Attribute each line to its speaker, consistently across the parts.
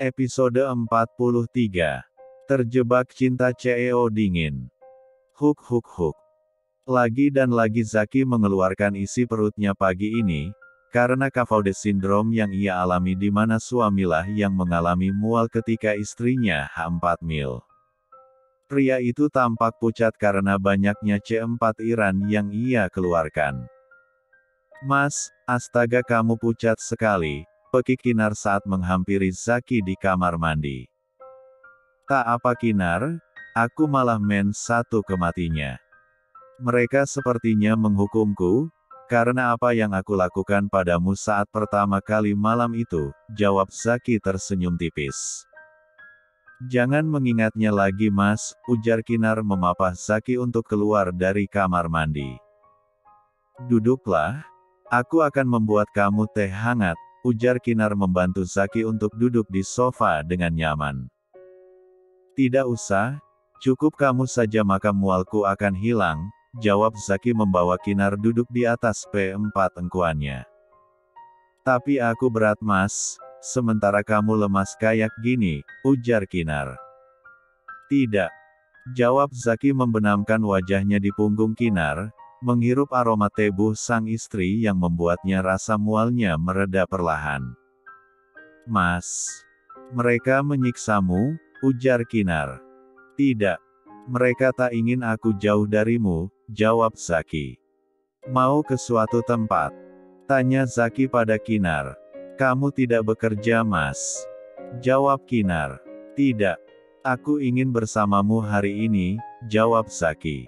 Speaker 1: Episode 43. Terjebak cinta CEO dingin. Huk huk huk. Lagi dan lagi Zaki mengeluarkan isi perutnya pagi ini, karena Kavaude syndrome yang ia alami di mana suamilah yang mengalami mual ketika istrinya hamil. Pria itu tampak pucat karena banyaknya C4 Iran yang ia keluarkan. "Mas, astaga kamu pucat sekali," pekik Kinar saat menghampiri Zaki di kamar mandi. "Tak apa Kinar, aku malah mens satu kematinya. Mereka sepertinya menghukumku, karena apa yang aku lakukan padamu saat pertama kali malam itu," jawab Zaki tersenyum tipis. "Jangan mengingatnya lagi Mas," ujar Kinar memapah Zaki untuk keluar dari kamar mandi. "Duduklah, aku akan membuat kamu teh hangat," ujar Kinar membantu Zaki untuk duduk di sofa dengan nyaman. "Tidak usah, cukup kamu saja maka mualku akan hilang," jawab Zaki membawa Kinar duduk di atas P4 engkuannya. "Tapi aku berat Mas, sementara kamu lemas kayak gini," ujar Kinar. "Tidak," jawab Zaki membenamkan wajahnya di punggung Kinar, menghirup aroma tebuh sang istri yang membuatnya rasa mualnya mereda perlahan. "Mas, mereka menyiksamu?" ujar Kinar. "Tidak. Mereka tak ingin aku jauh darimu," jawab Zaki. "Mau ke suatu tempat?" tanya Zaki pada Kinar. "Kamu tidak bekerja Mas?" jawab Kinar. "Tidak. Aku ingin bersamamu hari ini," jawab Zaki.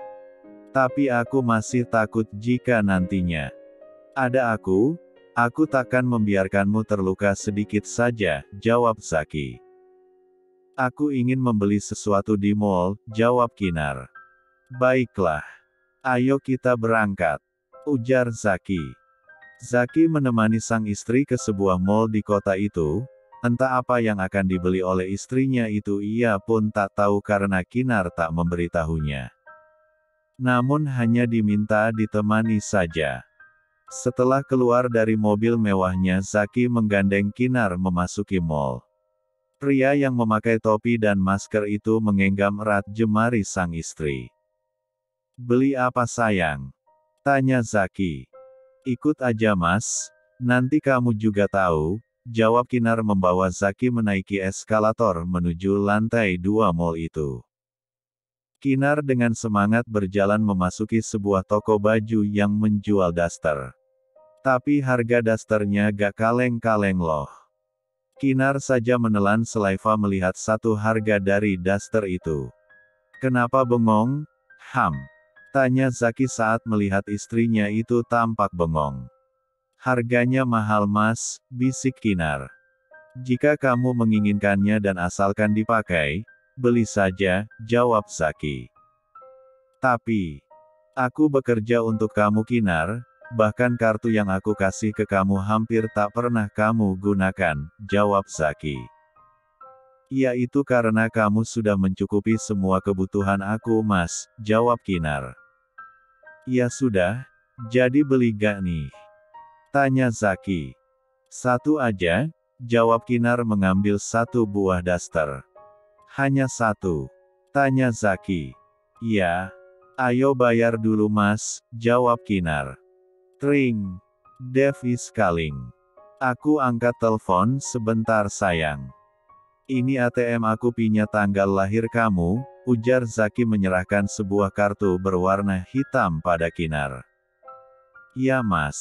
Speaker 1: "Tapi aku masih takut jika nantinya ada aku takkan membiarkanmu terluka sedikit saja," jawab Zaki. "Aku ingin membeli sesuatu di mall," jawab Kinar. "Baiklah. Ayo kita berangkat," ujar Zaki. Zaki menemani sang istri ke sebuah mall di kota itu. Entah apa yang akan dibeli oleh istrinya itu ia pun tak tahu karena Kinar tak memberitahunya. Namun hanya diminta ditemani saja. Setelah keluar dari mobil mewahnya Zaki menggandeng Kinar memasuki mall. Pria yang memakai topi dan masker itu mengenggam erat jemari sang istri. "Beli apa sayang?" tanya Zaki. "Ikut aja Mas, nanti kamu juga tahu," jawab Kinar membawa Zaki menaiki eskalator menuju lantai 2 mall itu. Kinar dengan semangat berjalan memasuki sebuah toko baju yang menjual daster. Tapi harga dasternya gak kaleng-kaleng loh. Kinar saja menelan selaiva melihat satu harga dari daster itu. "Kenapa bengong? Tanya Zaki saat melihat istrinya itu tampak bengong. "Harganya mahal Mas," bisik Kinar. "Jika kamu menginginkannya dan asalkan dipakai, beli saja," jawab Zaki. "Tapi, aku bekerja untuk kamu Kinar, bahkan kartu yang aku kasih ke kamu hampir tak pernah kamu gunakan," jawab Zaki. "Ya itu karena kamu sudah mencukupi semua kebutuhan aku Mas," jawab Kinar. "Ya sudah, jadi beli gak nih?" tanya Zaki. "Satu aja," jawab Kinar mengambil satu buah daster. "Hanya satu?" tanya Zaki. "Ya. Ayo bayar dulu Mas," jawab Kinar. Tring. "Dave is calling. Aku angkat telepon sebentar sayang. Ini ATM aku punya tanggal lahir kamu," ujar Zaki menyerahkan sebuah kartu berwarna hitam pada Kinar. "Ya Mas,"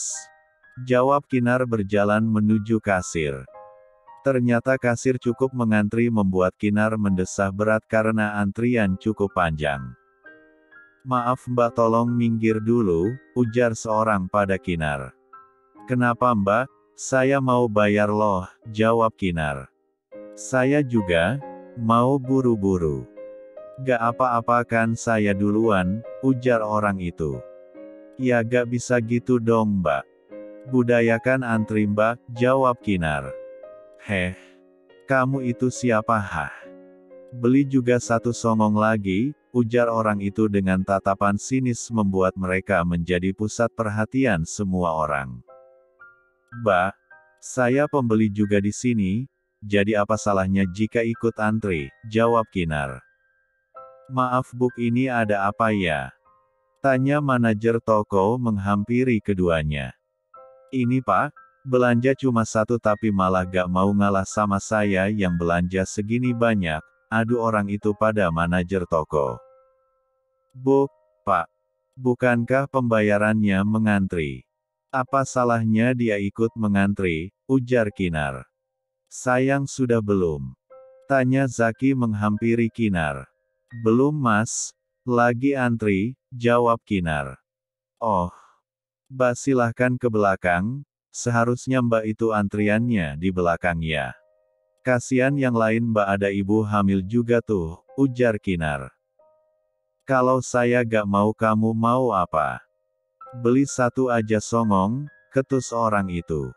Speaker 1: jawab Kinar berjalan menuju kasir. Ternyata kasir cukup mengantri membuat Kinar mendesah berat karena antrian cukup panjang. "Maaf Mbak tolong minggir dulu," ujar seorang pada Kinar. "Kenapa Mbak? Saya mau bayar loh," jawab Kinar. "Saya juga mau buru-buru." "Gak apa-apa kan saya duluan," ujar orang itu. "Ya gak bisa gitu dong Mbak. Budayakan antri Mbak," jawab Kinar. "Heh. Kamu itu siapa hah? Beli juga satu songong lagi," ujar orang itu dengan tatapan sinis membuat mereka menjadi pusat perhatian semua orang. "Mbak, saya pembeli juga di sini," jadi apa salahnya jika ikut antri, jawab Kinar. Maaf Bu, ini ada apa ya? Tanya manajer toko menghampiri keduanya. Ini Pak, belanja cuma satu tapi malah gak mau ngalah sama saya yang belanja segini banyak, adu orang itu pada manajer toko. Bu, Pak, bukankah pembayarannya mengantri? Apa salahnya dia ikut mengantri, ujar Kinar. Sayang sudah belum? Tanya Zaki menghampiri Kinar. Belum Mas, lagi antri, jawab Kinar. Oh, Mbak silahkan ke belakang, seharusnya Mbak itu antriannya di belakang ya. Kasian yang lain Mbak, ada ibu hamil juga tuh, ujar Kinar. Kalau saya gak mau, kamu mau apa? Beli satu aja songong, ketus orang itu.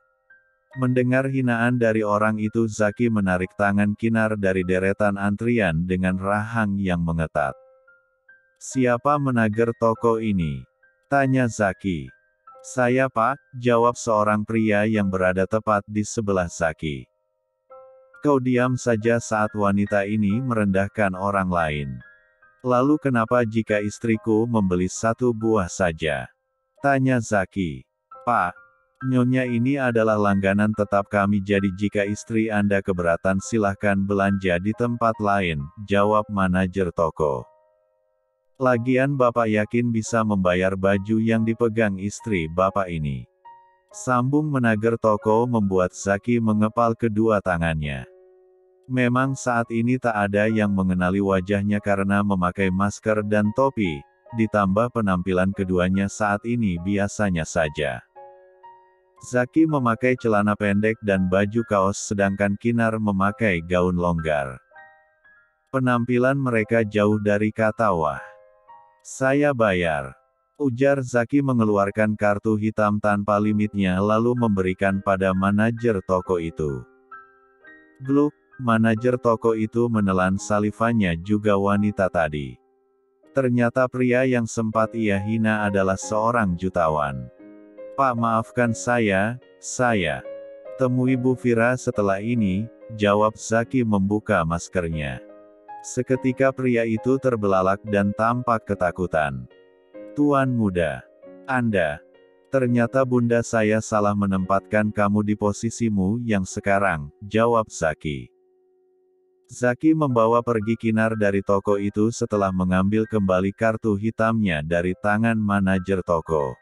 Speaker 1: Mendengar hinaan dari orang itu, Zaki menarik tangan Kinar dari deretan antrian dengan rahang yang mengetat. Siapa menager toko ini? Tanya Zaki. Saya Pak, jawab seorang pria yang berada tepat di sebelah Zaki. Kau diam saja saat wanita ini merendahkan orang lain. Lalu kenapa jika istriku membeli satu buah saja? Tanya Zaki. Pak, Nyonya ini adalah langganan tetap kami, jadi jika istri Anda keberatan silahkan belanja di tempat lain, jawab manajer toko. Lagian Bapak yakin bisa membayar baju yang dipegang istri Bapak ini? Sambung manajer toko membuat Zaki mengepal kedua tangannya. Memang saat ini tak ada yang mengenali wajahnya karena memakai masker dan topi, ditambah penampilan keduanya saat ini biasanya saja. Zaki memakai celana pendek dan baju kaos sedangkan Kinar memakai gaun longgar. Penampilan mereka jauh dari kata wah. Saya bayar, ujar Zaki mengeluarkan kartu hitam tanpa limitnya lalu memberikan pada manajer toko itu. Gluk, manajer toko itu menelan salivannya juga wanita tadi. Ternyata pria yang sempat ia hina adalah seorang jutawan. Pak, maafkan saya temui Bu Vira setelah ini, jawab Zaki membuka maskernya. Seketika pria itu terbelalak dan tampak ketakutan. Tuan muda, ternyata bunda saya salah menempatkan kamu di posisimu yang sekarang, jawab Zaki. Zaki membawa pergi Kinar dari toko itu setelah mengambil kembali kartu hitamnya dari tangan manajer toko.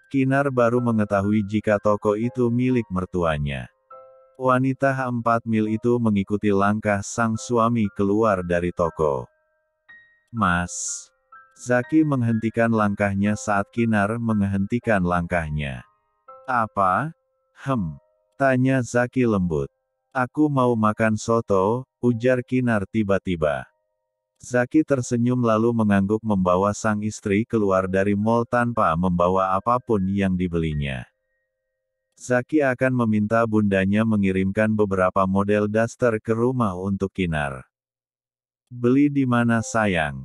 Speaker 1: Kinar baru mengetahui jika toko itu milik mertuanya. Wanita 4 mil itu mengikuti langkah sang suami keluar dari toko. Mas. Zaki menghentikan langkahnya saat Kinar menghentikan langkahnya. Apa? Tanya Zaki lembut. Aku mau makan soto, ujar Kinar tiba-tiba. Zaki tersenyum lalu mengangguk membawa sang istri keluar dari mall tanpa membawa apapun yang dibelinya. Zaki akan meminta bundanya mengirimkan beberapa model daster ke rumah untuk Kinar. Beli di mana sayang?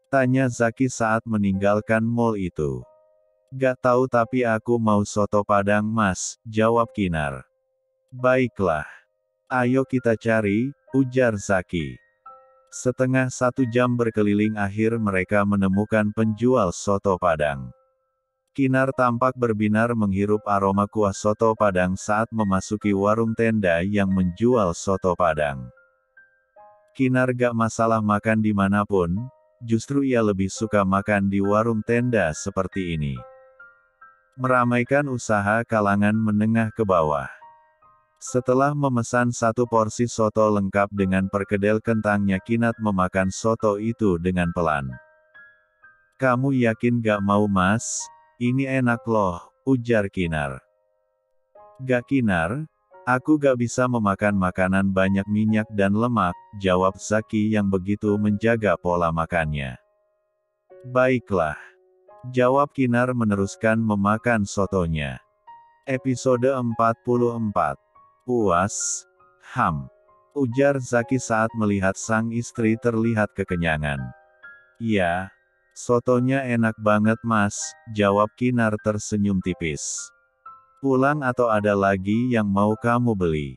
Speaker 1: Tanya Zaki saat meninggalkan mall itu. Gak tahu tapi aku mau soto Padang Mas, jawab Kinar. Baiklah. Ayo kita cari, ujar Zaki. Setengah 1 jam berkeliling akhir mereka menemukan penjual soto Padang. Kinar tampak berbinar menghirup aroma kuah soto Padang saat memasuki warung tenda yang menjual soto Padang. Kinar gak masalah makan dimanapun, justru ia lebih suka makan di warung tenda seperti ini. Meramaikan usaha kalangan menengah ke bawah. Setelah memesan 1 porsi soto lengkap dengan perkedel kentangnya, Kinar memakan soto itu dengan pelan. Kamu yakin gak mau Mas? Ini enak loh, ujar Kinar. Gak Kinar, aku gak bisa memakan makanan banyak minyak dan lemak, jawab Zaki yang begitu menjaga pola makannya. Baiklah, jawab Kinar meneruskan memakan sotonya. Episode 44. Puas, ujar Zaki saat melihat sang istri terlihat kekenyangan. Iya, sotonya enak banget Mas, jawab Kinar tersenyum tipis. Pulang atau ada lagi yang mau kamu beli?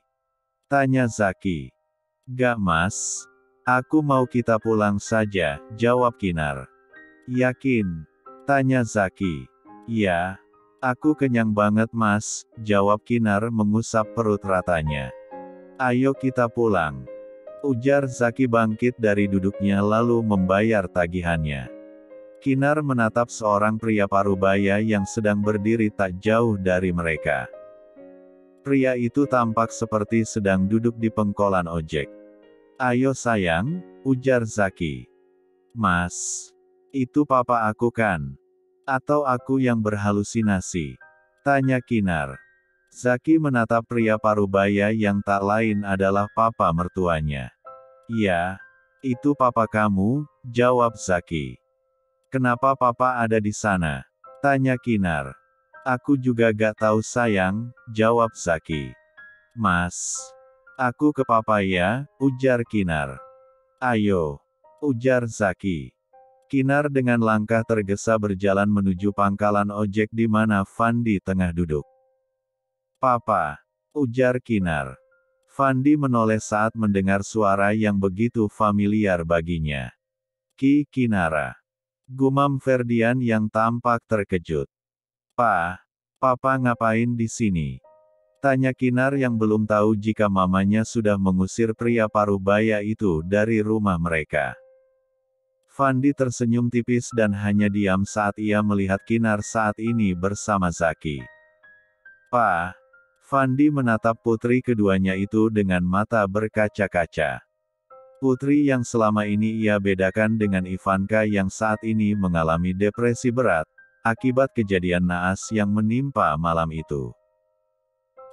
Speaker 1: Tanya Zaki. Gak mas. Aku mau kita pulang saja, jawab Kinar. Yakin? Tanya Zaki. Iya. Aku kenyang banget mas, jawab Kinar mengusap perut ratanya. Ayo kita pulang. Ujar Zaki bangkit dari duduknya lalu membayar tagihannya. Kinar menatap seorang pria parubaya yang sedang berdiri tak jauh dari mereka. Pria itu tampak seperti sedang duduk di pengkolan ojek. Ayo sayang, ujar Zaki. Mas, itu papa aku kan? Atau aku yang berhalusinasi? Tanya Kinar. Zaki menatap pria parubaya yang tak lain adalah papa mertuanya. Iya, itu papa kamu, jawab Zaki. Kenapa papa ada di sana? Tanya Kinar. Aku juga gak tahu sayang, jawab Zaki. Mas, aku ke papa ya, ujar Kinar. Ayo, ujar Zaki. Kinar dengan langkah tergesa berjalan menuju pangkalan ojek di mana Fandi tengah duduk. Papa, ujar Kinar. Fandi menoleh saat mendengar suara yang begitu familiar baginya. Kinara. Gumam Ferdian yang tampak terkejut. Papa ngapain di sini? Tanya Kinar yang belum tahu jika mamanya sudah mengusir pria parubaya itu dari rumah mereka. Fandi tersenyum tipis dan hanya diam saat ia melihat Kinar saat ini bersama Zaki. Fandi menatap putri keduanya itu dengan mata berkaca-kaca. Putri yang selama ini ia bedakan dengan Ivanka yang saat ini mengalami depresi berat, akibat kejadian naas yang menimpa malam itu.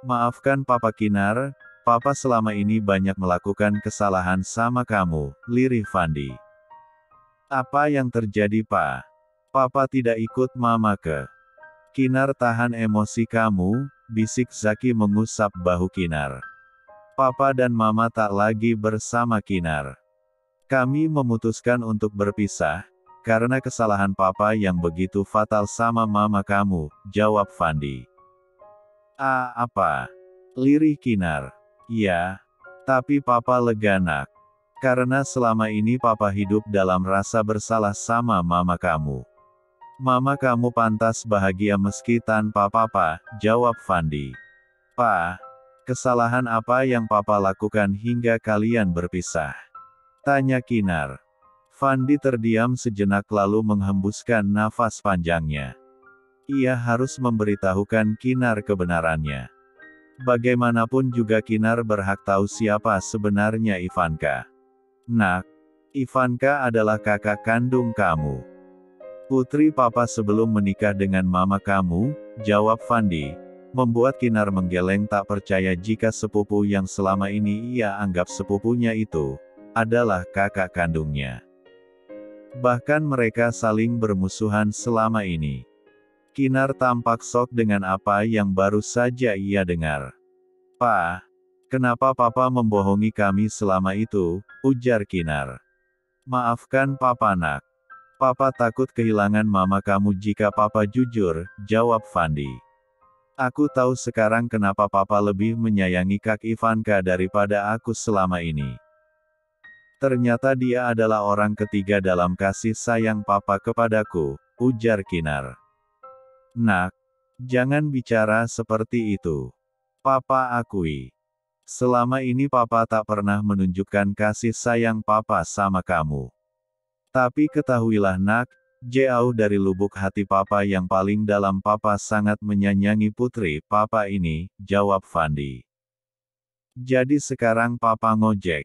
Speaker 1: Maafkan Papa Kinar, Papa selama ini banyak melakukan kesalahan sama kamu, lirih Fandi. Apa yang terjadi Pa? Papa tidak ikut Mama ke. Kinar tahan emosi kamu, bisik Zaki mengusap bahu Kinar. Papa dan Mama tak lagi bersama Kinar. Kami memutuskan untuk berpisah, karena kesalahan Papa yang begitu fatal sama Mama kamu, jawab Fandi. Apa? Lirih Kinar. Ya, tapi Papa lega nak. Karena selama ini Papa hidup dalam rasa bersalah sama Mama kamu. Mama kamu pantas bahagia meski tanpa Papa, jawab Fandi. Kesalahan apa yang Papa lakukan hingga kalian berpisah? Tanya Kinar. Fandi terdiam sejenak lalu menghembuskan nafas panjangnya. Ia harus memberitahukan Kinar kebenarannya. Bagaimanapun juga Kinar berhak tahu siapa sebenarnya Ivanka. Nak, Ivanka adalah kakak kandung kamu. Putri Papa sebelum menikah dengan mama kamu, jawab Fandi, membuat Kinar menggeleng tak percaya jika sepupu yang selama ini ia anggap sepupunya itu, adalah kakak kandungnya. Bahkan mereka saling bermusuhan selama ini. Kinar tampak shock dengan apa yang baru saja ia dengar. Kenapa Papa membohongi kami selama itu, ujar Kinar. Maafkan Papa nak. Papa takut kehilangan mama kamu jika Papa jujur, jawab Fandi. Aku tahu sekarang kenapa Papa lebih menyayangi Kak Ivanka daripada aku selama ini. Ternyata dia adalah orang ketiga dalam kasih sayang Papa kepadaku, ujar Kinar. Nak, jangan bicara seperti itu. Papa akui. Selama ini Papa tak pernah menunjukkan kasih sayang Papa sama kamu. Tapi ketahuilah nak, jauh dari lubuk hati Papa yang paling dalam Papa sangat menyayangi putri Papa ini, jawab Fandi. Jadi sekarang Papa ngojek?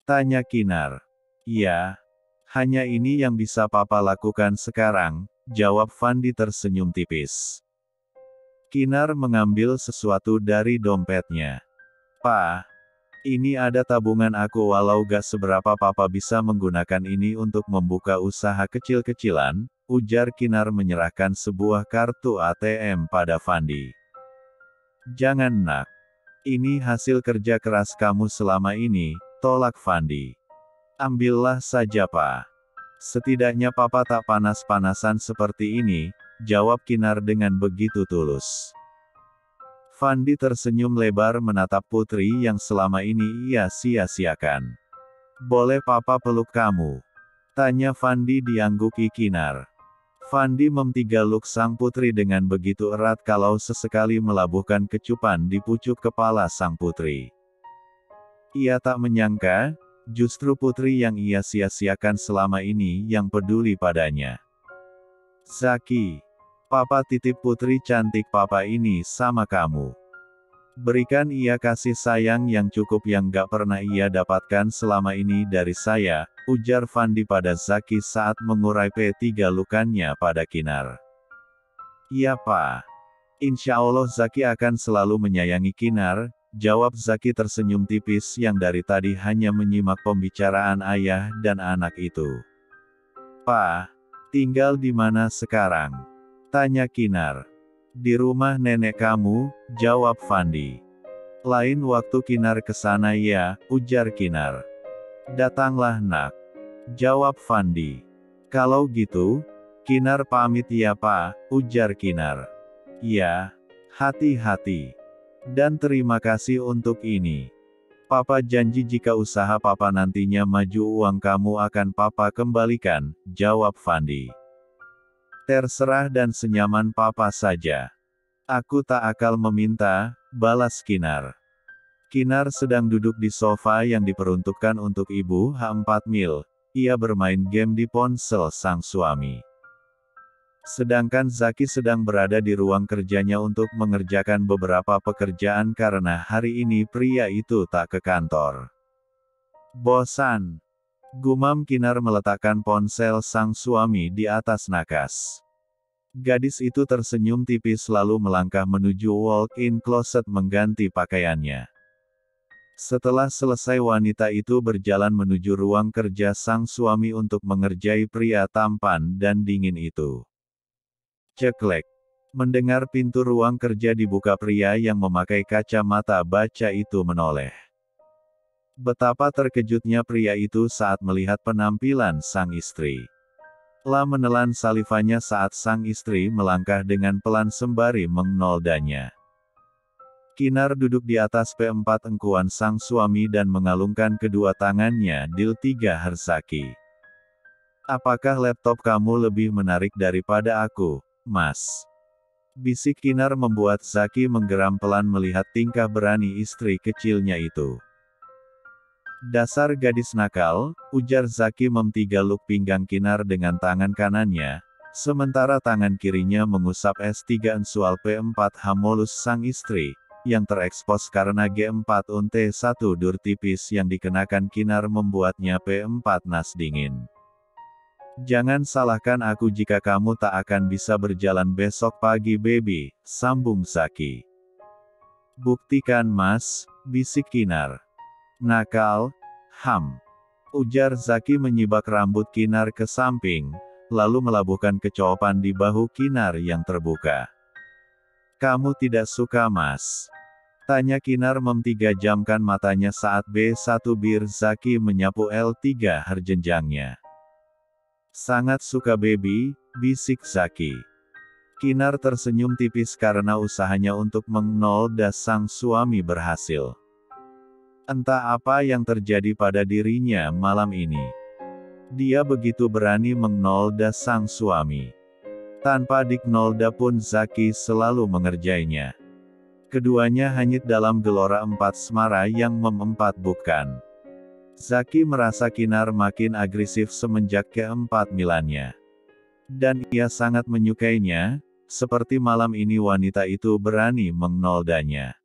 Speaker 1: Tanya Kinar. Iya. Hanya ini yang bisa Papa lakukan sekarang, jawab Fandi tersenyum tipis. Kinar mengambil sesuatu dari dompetnya. Ini ada tabungan aku walau gak seberapa Papa bisa menggunakan ini untuk membuka usaha kecil-kecilan, ujar Kinar menyerahkan sebuah kartu ATM pada Fandi. Jangan nak. Ini hasil kerja keras kamu selama ini, tolak Fandi. Ambillah saja Pa. Setidaknya Papa tak panas-panasan seperti ini, jawab Kinar dengan begitu tulus. Fandi tersenyum lebar menatap putri yang selama ini ia sia-siakan. Boleh papa peluk kamu? Tanya Fandi diangguki Kinar. Fandi memtigaluk sang putri dengan begitu erat kalau sesekali melabuhkan kecupan di pucuk kepala sang putri. Ia tak menyangka, justru putri yang ia sia-siakan selama ini yang peduli padanya. Zaki, papa titip putri cantik papa ini sama kamu. Berikan ia kasih sayang yang cukup yang gak pernah ia dapatkan selama ini dari saya, ujar Fandi pada Zaki saat mengurai P3 lukannya pada Kinar. Iya pa. Insya Allah Zaki akan selalu menyayangi Kinar, jawab Zaki tersenyum tipis yang dari tadi hanya menyimak pembicaraan ayah dan anak itu. Pa, tinggal di mana sekarang? Tanya Kinar. Di rumah nenek kamu, jawab Fandi. Lain waktu Kinar kesana ya, ujar Kinar. Datanglah nak. Jawab Fandi. Kalau gitu, Kinar pamit ya pa, ujar Kinar. Ya, hati-hati. Dan terima kasih untuk ini. Papa janji jika usaha papa nantinya maju uang kamu akan papa kembalikan, jawab Fandi. Terserah dan senyaman papa saja. Aku tak akal meminta, balas Kinar. Kinar sedang duduk di sofa yang diperuntukkan untuk ibu H4 Mil. Ia bermain game di ponsel sang suami. Sedangkan Zaki sedang berada di ruang kerjanya untuk mengerjakan beberapa pekerjaan karena hari ini pria itu tak ke kantor. Bosan. Gumam Kinar meletakkan ponsel sang suami di atas nakas. Gadis itu tersenyum tipis lalu melangkah menuju walk-in closet mengganti pakaiannya. Setelah selesai wanita itu berjalan menuju ruang kerja sang suami untuk mengerjai pria tampan dan dingin itu. Ceklek. Mendengar pintu ruang kerja dibuka pria yang memakai kacamata baca itu menoleh. Betapa terkejutnya pria itu saat melihat penampilan sang istri. La menelan salivanya saat sang istri melangkah dengan pelan sembari mengnoldanya. Kinar duduk di atas P4 engkuan sang suami dan mengalungkan kedua tangannya di L3 Herzaki. Apakah laptop kamu lebih menarik daripada aku, Mas? Bisik Kinar membuat Zaki menggeram pelan melihat tingkah berani istri kecilnya itu. Dasar gadis nakal, ujar Zaki memtigaluk pinggang Kinar dengan tangan kanannya, sementara tangan kirinya mengusap S3 ensual P4 Hamolus sang istri, yang terekspos karena G4-1 dur tipis yang dikenakan Kinar membuatnya P4 nas dingin. Jangan salahkan aku jika kamu tak akan bisa berjalan besok pagi baby, sambung Zaki. Buktikan mas, bisik Kinar. Nakal, ujar Zaki menyibak rambut Kinar ke samping, lalu melabuhkan kecopan di bahu Kinar yang terbuka. Kamu tidak suka mas? Tanya Kinar memtigajamkan matanya saat B1 bir Zaki menyapu L3 herjenjangnya. Sangat suka baby, bisik Zaki. Kinar tersenyum tipis karena usahanya untuk mengnolda sang suami berhasil. Entah apa yang terjadi pada dirinya malam ini. Dia begitu berani mengnolda sang suami. Tanpa diknolda pun Zaki selalu mengerjainya. Keduanya hanyut dalam gelora empat semara yang memempat bukan. Zaki merasa Kinar makin agresif semenjak keempat milannya. Dan ia sangat menyukainya, seperti malam ini wanita itu berani mengnoldanya.